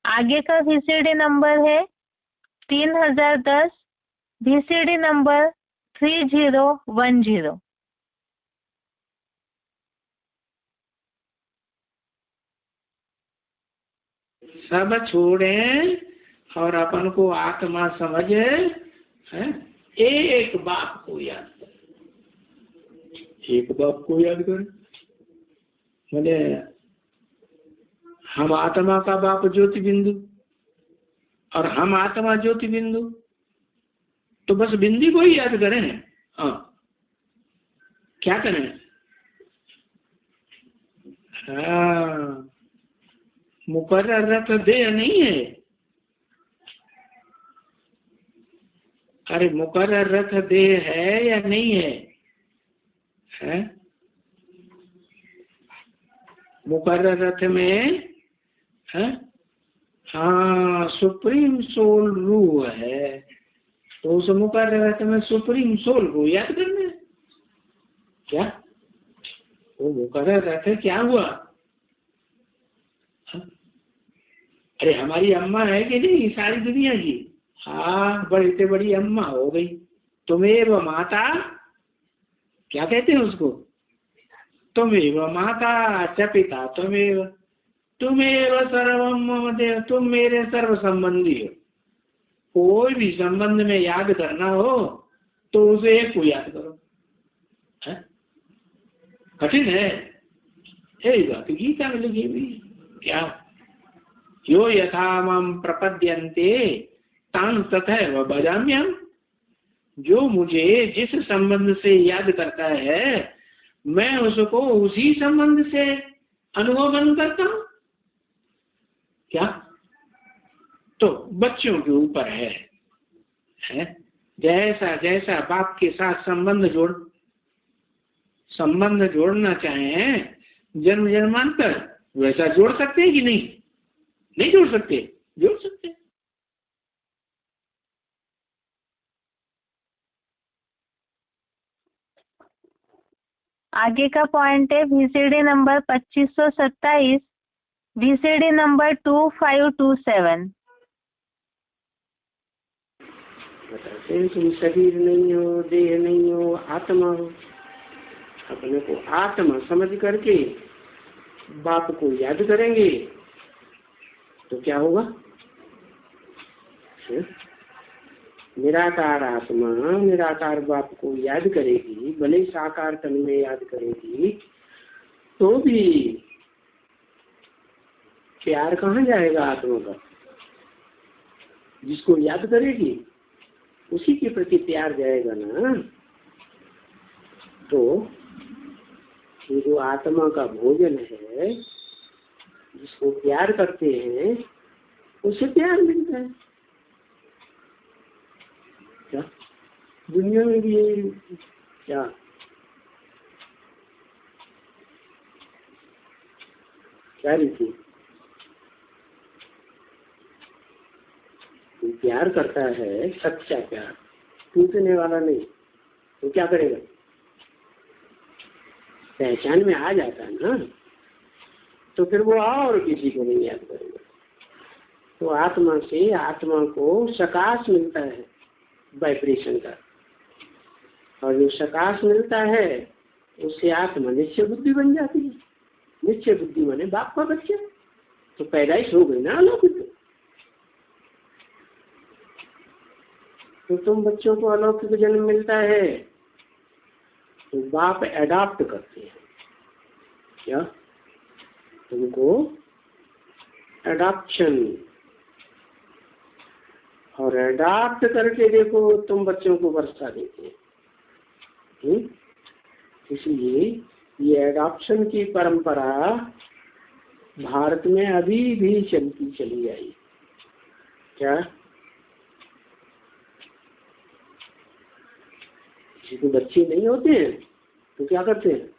आगे का VCD नंबर है 3010, VCD नंबर 3010। सब छोड़े और अपन को आत्मा समझे, है? एक बाप को याद कर, एक बाप को याद कर। मैंने हम आत्मा का बाप ज्योति बिंदु और हम आत्मा ज्योति बिंदु, तो बस बिंदी को ही याद करें। हाँ, क्या करें? हाँ, मुकर्रर रथ देह नहीं है। अरे मुकर्रर रथ देह है या नहीं है? मुकर्रर रथ में है? हाँ, सुप्रीम सोल रूह है। तो उस मुकर्रर रथ में सुप्रीम सोल को याद करना है क्या? वो मुकर्रर रथ क्या हुआ? अरे हमारी अम्मा है कि नहीं सारी दुनिया की? हाँ, बड़ी से बड़ी अम्मा हो गई। तुम्हें माता क्या कहते हैं उसको? तुम्हें माता च पिता तुम्हें सर्वम मम देव, तुम मेरे सर्व संबंधी हो। कोई भी संबंध में याद करना हो तो उसे एक को याद करो। है? कठिन है? यही बात गीता में लिखी हुई क्या? यो यथा मम प्रपद्यन्ते तां तथैव भजाम्यहम्। जो मुझे जिस संबंध से याद करता है मैं उसको उसी संबंध से अनुभव करता हूँ। क्या? तो बच्चों के ऊपर है? जैसा जैसा बाप के साथ संबंध जोड़ना चाहें जन्म जन्मांतर, वैसा जोड़ सकते हैं कि नहीं? नहीं जोड़ सकते? जोड़ सकते हैं। आगे का पॉइंट है VCD नंबर 2527, VCD नंबर 2527। बताते हैं तुम शरीर नहीं हो, देह नहीं हो, आत्मा हो। अपने को आत्मा समझ करके बाप को याद करेंगे तो क्या होगा? निराकार आत्मा निराकार बाप को याद करेगी, भले साकार तन में याद करेगी तो भी प्यार कहाँ जाएगा आत्मा का? जिसको याद करेगी उसी के प्रति प्यार जाएगा ना। तो ये जो आत्मा का भोजन है जिसको प्यार करते हैं उसे प्यार मिलता है। क्या दुनिया में भी यही क्या रीति? प्यार करता है सच्चा प्यार, टूटने वाला नहीं, तो क्या करेगा? पहचान में आ जाता है ना, तो फिर वो और किसी को नहीं याद करेगा। तो आत्मा से आत्मा को सकाश मिलता है वाइब्रेशन का, और जो सकाश मिलता है उससे आत्मा निश्चय बुद्धि बन जाती है। निश्चय बुद्धि माने बाप का बच्चा, तो पैदाइश हो गई ना अलौकिक। तो तुम बच्चों को अलौकिक जन्म मिलता है तो बाप एडॉप्ट करते हैं। क्या? तुमको एडॉप्शन, और एडॉप्ट करके देखो तुम बच्चों को वर्षा देते हैं। इसलिए ये एडॉप्शन की परंपरा भारत में अभी भी चलती चली आई। क्या? किसी को बच्चे नहीं होते हैं तो क्या करते हैं?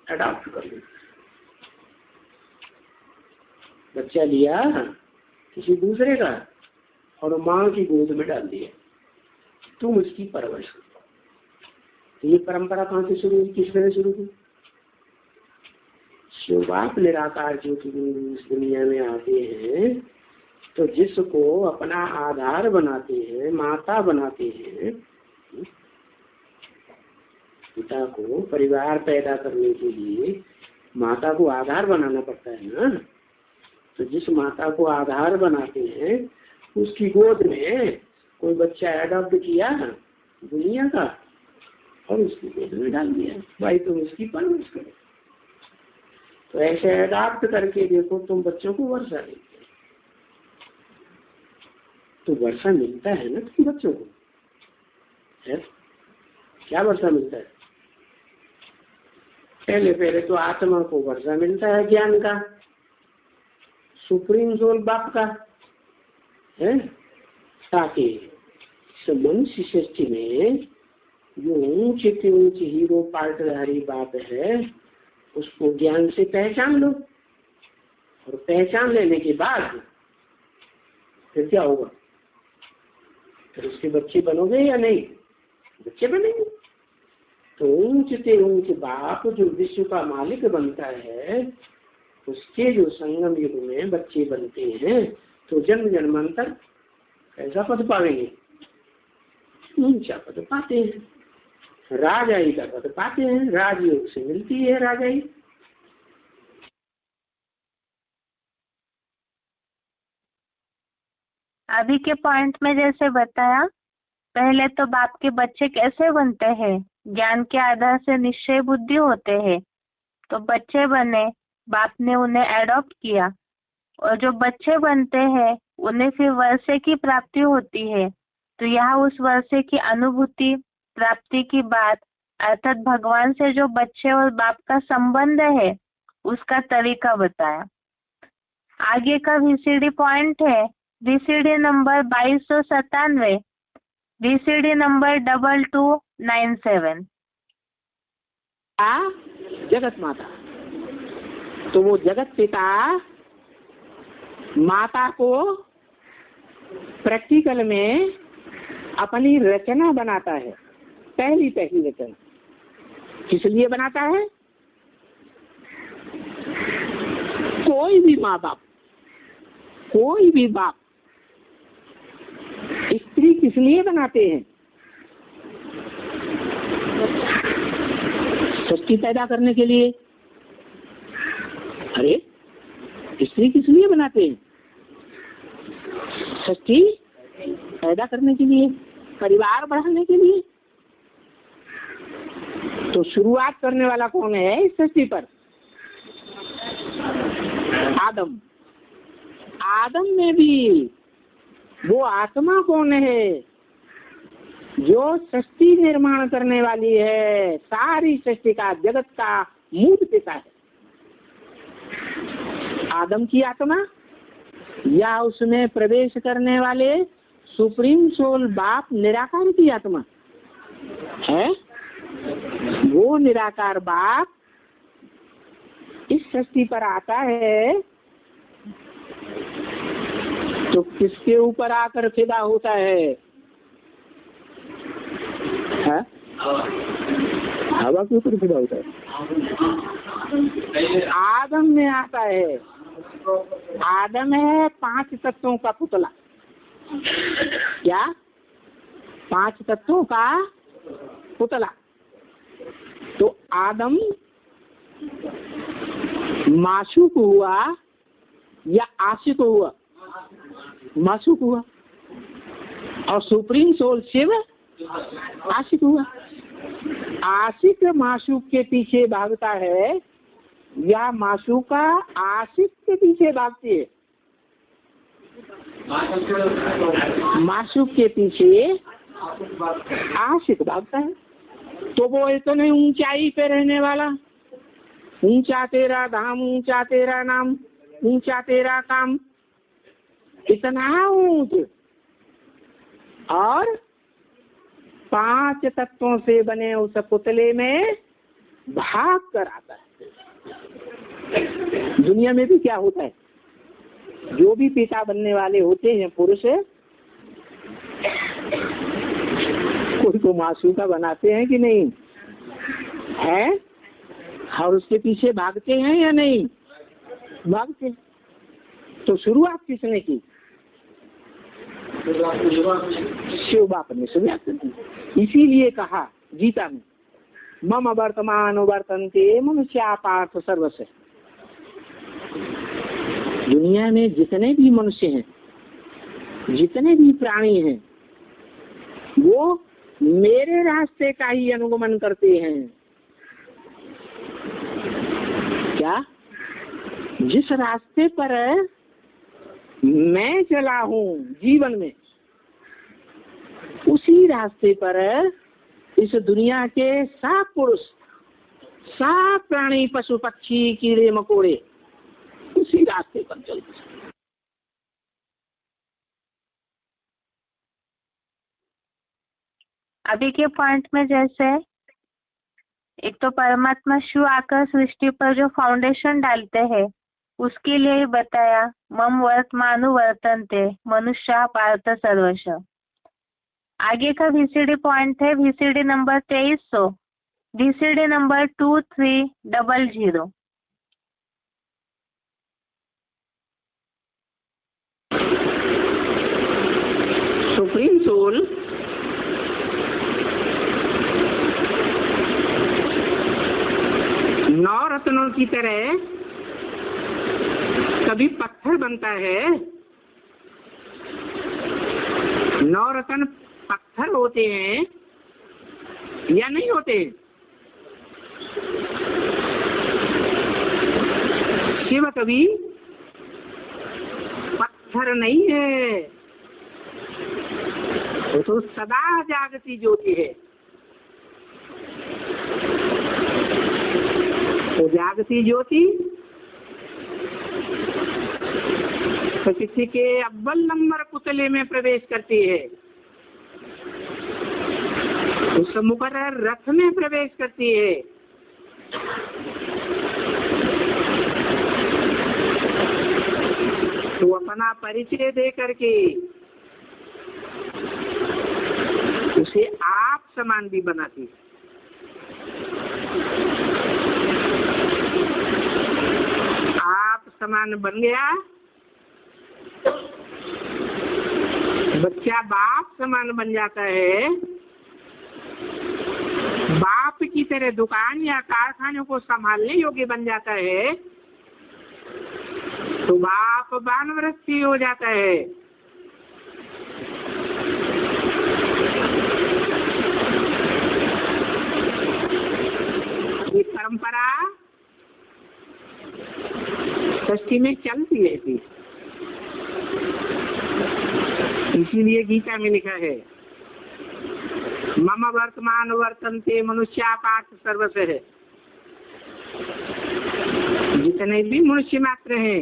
एडॉप्ट कर लेते। बच्चा लिया किसी दूसरे का और माँ की गोद में डाल दिया, तुम उसकी परवरिश करो। तो ये परंपरा कहाँ से शुरू हुई? किस तरह शुरू हुई? शिव बाप निराकार ज्योति इस दुनिया में आते हैं तो जिसको अपना आधार बनाते हैं, माता बनाते हैं, पिता को परिवार पैदा करने के लिए माता को आधार बनाना पड़ता है ना। तो जिस माता को आधार बनाते हैं उसकी गोद में कोई बच्चा एडॉप्ट किया दुनिया का और उसकी गोद में डाल दिया, भाई तुम इसकी परवरिश करो। तो ऐसे एडॉप्ट करके देखो तुम बच्चों को वर्षा देते हैं, तो वर्षा मिलता है ना तुम बच्चों को। है? क्या वर्षा मिलता है? पहले तो आत्मा को वर्षा मिलता है ज्ञान का, सुप्रीम सोल बाप का है, ताकि मनुष्य सृष्टि में जो ऊंचे से ऊंचे हीरो पार्टधारी बात है उसको ज्ञान से पहचान लो, और पहचान लेने के बाद फिर क्या होगा? फिर उसके बच्चे बनोगे या नहीं? बच्चे बनेंगे। तो ऊंचे ऊंचे बाप जो विश्व का मालिक बनता है उसके जो संगम युग में बच्चे बनते हैं तो जन्म जन्मांतर कैसा पद पाएंगे? ऊंचा पद पाते हैं, राजाई का पद पाते हैं, राजयोग से मिलती है राजाई। अभी के पॉइंट में जैसे बताया, पहले तो बाप के बच्चे कैसे बनते हैं? ज्ञान के आधार से निश्चय बुद्धि होते हैं, तो बच्चे बने, बाप ने उन्हें एडॉप्ट किया, और जो बच्चे बनते हैं उन्हें फिर वर्षे की प्राप्ति होती है। तो यहाँ उस वर्षे की अनुभूति प्राप्ति की बात, अर्थात भगवान से जो बच्चे और बाप का संबंध है उसका तरीका बताया। आगे का VCD पॉइंट है VCD नंबर 2297, VCD नंबर 2297। जगत माता, तो वो जगत पिता माता को प्रैक्टिकल में अपनी रचना बनाता है। पहली रचना किस लिए बनाता है? कोई भी माँ बाप, कोई भी बाप स्त्री किस लिए बनाते हैं? सृष्टि पैदा करने के लिए। अरे स्त्री किस लिए बनाते हैं? सृष्टि पैदा करने के लिए, परिवार बढ़ाने के लिए। तो शुरुआत करने वाला कौन है इस सृष्टि पर? आदम। आदम में भी वो आत्मा कौन है जो सृष्टि निर्माण करने वाली है, सारी सृष्टि का, जगत का मूल पिता है। आदम की आत्मा या उसमें प्रवेश करने वाले सुप्रीम सोल बाप निराकार की आत्मा है? वो निराकार बाप इस सृष्टि पर आता है तो किसके ऊपर आकर फिदा होता है? हवा के ऊपर फिदा होता है। आदम में आता है। आदम है 5 तत्वों का पुतला। क्या? 5 तत्वों का पुतला। तो आदम माशूक हुआ या आशिक हुआ? माशूक हुआ। और सुप्रीम सोल शिव आशिक हुआ। आशिक माशूक के पीछे भागता है या माशूका आशिक के पीछे भागती है? माशूक के पीछे आशिक भागता है। तो वो इतने ऊंचाई पे रहने वाला, ऊंचा तेरा धाम, ऊंचा तेरा नाम, ऊंचा तेरा काम, इतना ऊंच, और 5 तत्वों से बने उस पुतले में भाग कर आता है। दुनिया में भी क्या होता है, जो भी पिता बनने वाले होते हैं पुरुष, कोई को मासूका बनाते हैं कि नहीं है? और उसके पीछे भागते हैं या नहीं भागते? तो शुरुआत किसने की? शिव बाप ने शुरुआत की। इसीलिए कहा गीता में, मम वर्तमान वर्तन्ते मनुष्या पार्थ सर्वस्य। दुनिया में जितने भी मनुष्य हैं, जितने भी प्राणी हैं, वो मेरे रास्ते का ही अनुगमन करते हैं। क्या? जिस रास्ते पर मैं चला हूँ जीवन में, उसी रास्ते पर इस दुनिया के सब पुरुष, सब प्राणी, पशु पक्षी, कीड़े मकोड़े उसी रास्ते पर चलते हैं। अभी के पॉइंट में जैसे एक तो परमात्मा शिव आकर सृष्टि पर जो फाउंडेशन डालते हैं उसके लिए ही बताया, मम वर्तमानु वर्तन्ते मनुष्य पार्थ सर्वश। आगे का VCD पॉइंट है VCD number 2300, VCD number 2300। Supreme soul नौ रत्नों की तरह कभी पत्थर बनता है। नौ रत्न पत्थर होते हैं या नहीं होते? शिव कभी पत्थर नहीं है, वो तो सदा जागती ज्योति है। वो जागती ज्योति तो किसी के अव्वल नंबर पुतले में प्रवेश करती है, उस मुकर्रर रथ में प्रवेश करती है। तो अपना परिचय दे करके उसे आप समान भी बनाती है। आप समान बन गया, बच्चा बाप समान बन जाता है। बाप की तरह दुकान या कारखानों को संभालने योग्य बन जाता है, तो बाप वानप्रस्थी हो जाता है। ये परंपरा सृष्टि में चलती रहती, इसीलिए गीता में लिखा है मम वर्तमान वर्तन्ते मनुष्या पार्थ सर्वश है। जितने भी मनुष्य मात्र हैं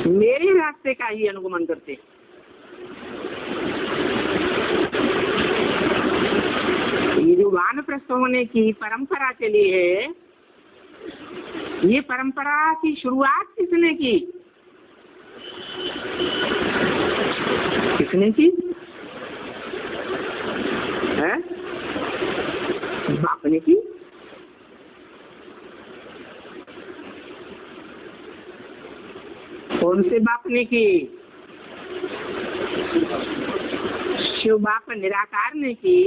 मेरे रास्ते का ही अनुगमन करते। ये जो वानप्रस्थ होने की परंपरा चली है, ये परंपरा की शुरुआत किसने की? किसने की है? बाप ने की। कौन से बाप ने की? शिव बाप निराकार ने की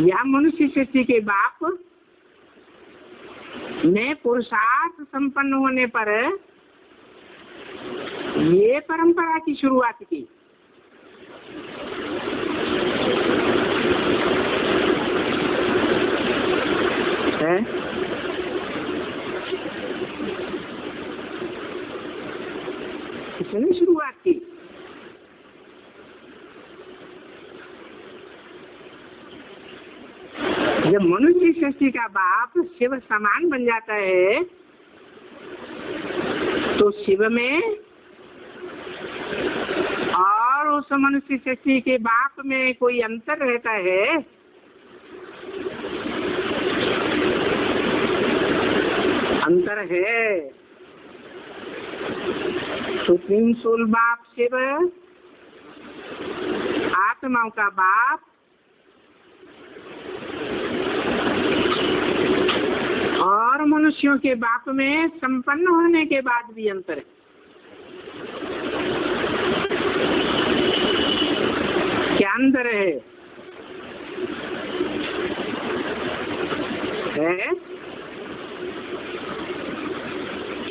या मनुष्य सृष्टि के बाप ने पुरुषार्थ संपन्न होने पर ये परंपरा की शुरुआत की? है? किसने शुरुआत की? जब मनुष्य सृष्टि का बाप शिव समान बन जाता है तो शिव में और उस मनुष्य सृष्टि के बाप में कोई अंतर रहता है? अंतर है। सुप्रीम सोल बाप शिव आत्माओं का बाप और मनुष्यों के बाप में संपन्न होने के बाद भी अंतर है। क्या अंतर है?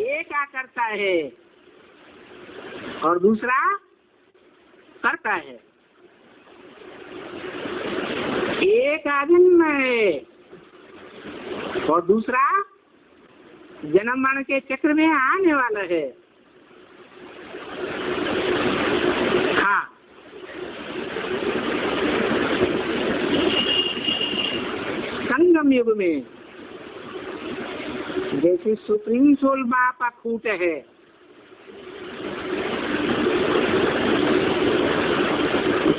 एक करता है और दूसरा करता है। एक आजन्म है और दूसरा जन्म मरण के चक्र में आने वाला है। हाँ, संगम युग में जैसे सुप्रीम सोल बाप अखूट है,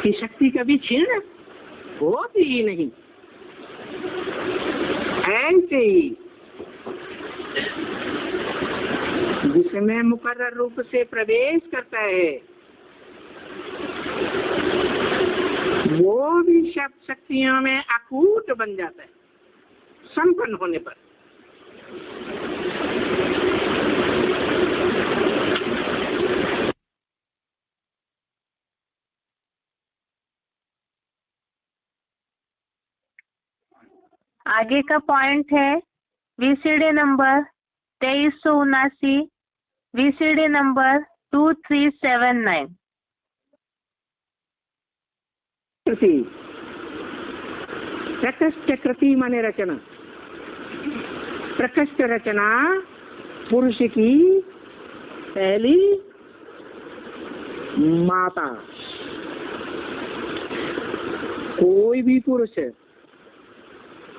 की शक्ति कभी क्षीण होती ही नहीं। ऐसे ही जिसमें मुकर्रर रूप से प्रवेश करता है वो भी सब शक्तियों में अकूट बन जाता है संपन्न होने पर। आगे का पॉइंट है वीसीडी नंबर 2379, वीसीडी नंबर 2379। प्रकृष्ट कृति माने रचना। प्रकृष्ट रचना पुरुष की पहली माता। कोई भी पुरुष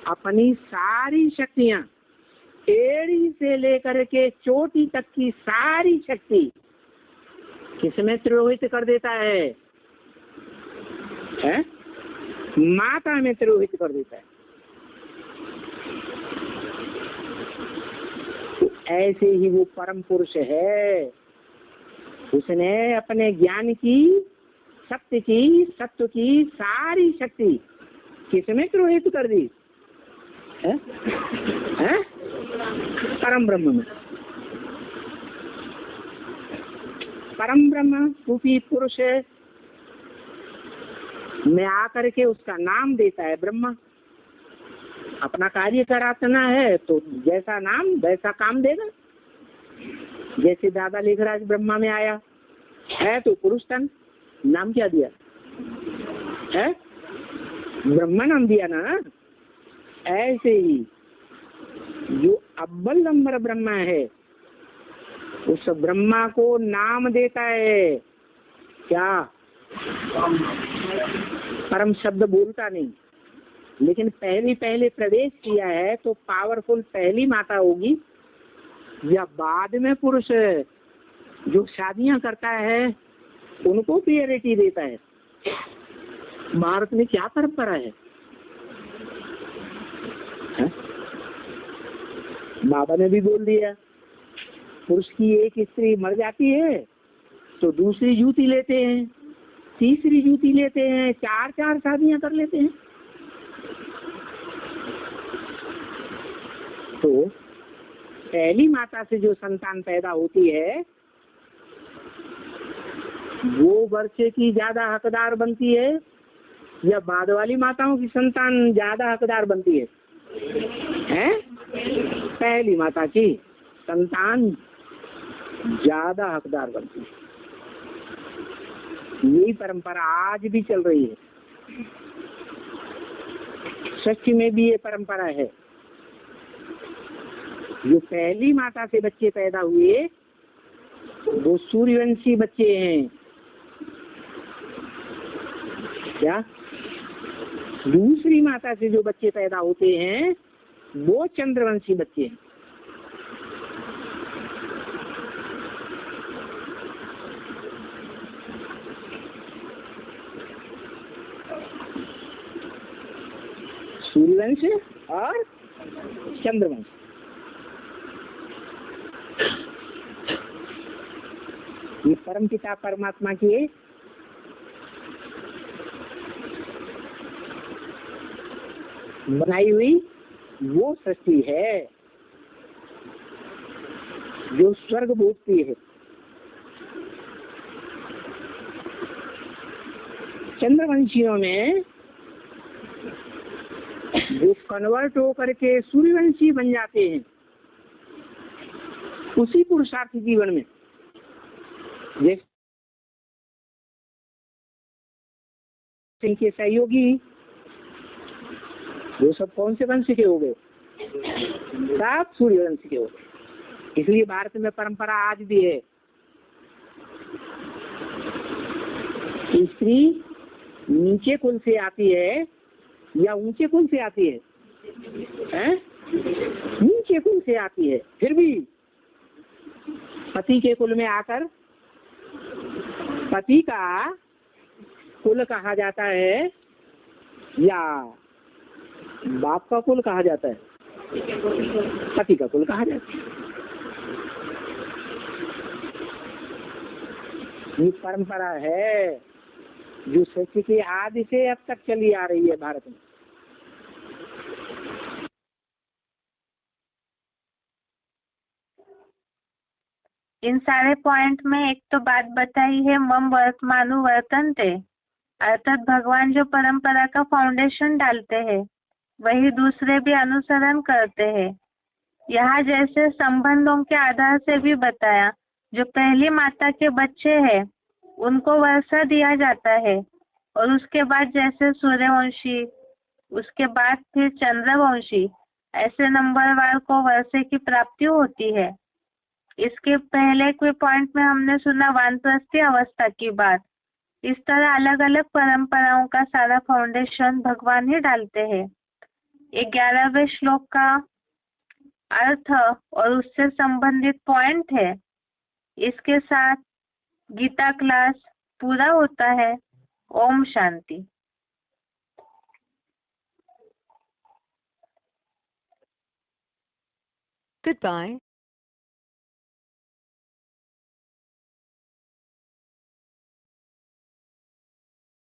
अपनी सारी शक्तियां एड़ी से लेकर के चोटी तक की सारी शक्ति किसमें तिरोहित कर देता है? माता में तिरोहित कर देता है। तो ऐसे ही वो परम पुरुष है, उसने अपने ज्ञान की, सत्य की, सत्व की सारी शक्ति किसमें तिरोहित कर दी? है? परम ब्रह्म में। परम ब्रह्म रूपी पुरुष में आकर के उसका नाम देता है ब्रह्मा। अपना कार्य कराना है तो जैसा नाम वैसा काम देगा। जैसे दादा लेखराज ब्रह्मा में आया है तो पुरुष तन, नाम क्या दिया है? ब्रह्मा नाम दिया ना। ऐसे ही जो अव्वल नंबर ब्रह्मा है उस ब्रह्मा को नाम देता है क्या? परम शब्द बोलता नहीं, लेकिन पहले प्रवेश किया है तो पावरफुल पहली माता होगी या बाद में पुरुष जो शादियां करता है उनको प्रियोरिटी देता है। भारत में क्या परंपरा है? बाबा ने भी बोल दिया, पुरुष की एक स्त्री मर जाती है तो दूसरी जूती लेते हैं, तीसरी जूती लेते हैं, 4 शादियां कर लेते हैं। तो पहली माता से जो संतान पैदा होती है वो वर्षे की ज्यादा हकदार बनती है या बाद वाली माताओं की संतान ज्यादा हकदार बनती है? पहली माता की संतान ज्यादा हकदार बनती है। यही परंपरा आज भी चल रही है। सच में भी ये परंपरा है। जो पहली माता से बच्चे पैदा हुए वो सूर्यवंशी बच्चे हैं। क्या? दूसरी माता से जो बच्चे पैदा होते हैं वो चंद्रवंशी बच्चे हैं। सूर्यवंश और चंद्रवंश। ये परम पिता परमात्मा की बनाई हुई वो सृष्टि है जो स्वर्ग भोगती है। चंद्रवंशियों में जो कन्वर्ट होकर के सूर्यवंशी बन जाते हैं उसी पुरुषार्थ जीवन में जैसे इनके सहयोगी वो सब कौन से वंश के हो गए? सब सूर्यवंश के हो गए। इसलिए भारत में परंपरा आज भी है, स्त्री नीचे कुल से आती है या ऊंचे कुल से आती है? नीचे कुल से आती है, फिर भी पति के कुल में आकर पति का कुल कहा जाता है या बाप का कुल कहा जाता है? पति का कुल कहा जाता है। ये परंपरा है जो सृष्टि की आदि से अब तक चली आ रही है भारत में। इन सारे पॉइंट में एक तो बात बताई है मम वर्तमानु वर्तन्ते, अर्थात भगवान जो परंपरा का फाउंडेशन डालते हैं वही दूसरे भी अनुसरण करते हैं। यहाँ जैसे संबंधों के आधार से भी बताया, जो पहली माता के बच्चे हैं उनको वर्षा दिया जाता है और उसके बाद जैसे सूर्यवंशी, उसके बाद फिर चंद्रवंशी, ऐसे नंबरवार को वर्षे की प्राप्ति होती है। इसके पहले कोई पॉइंट में हमने सुना वानप्रस्थी अवस्था की बात। इस तरह अलग अलग परंपराओं का सारा फाउंडेशन भगवान ही डालते हैं। 11वें श्लोक का अर्थ और उससे संबंधित पॉइंट है। इसके साथ गीता क्लास पूरा होता है। ओम शांति। Goodbye.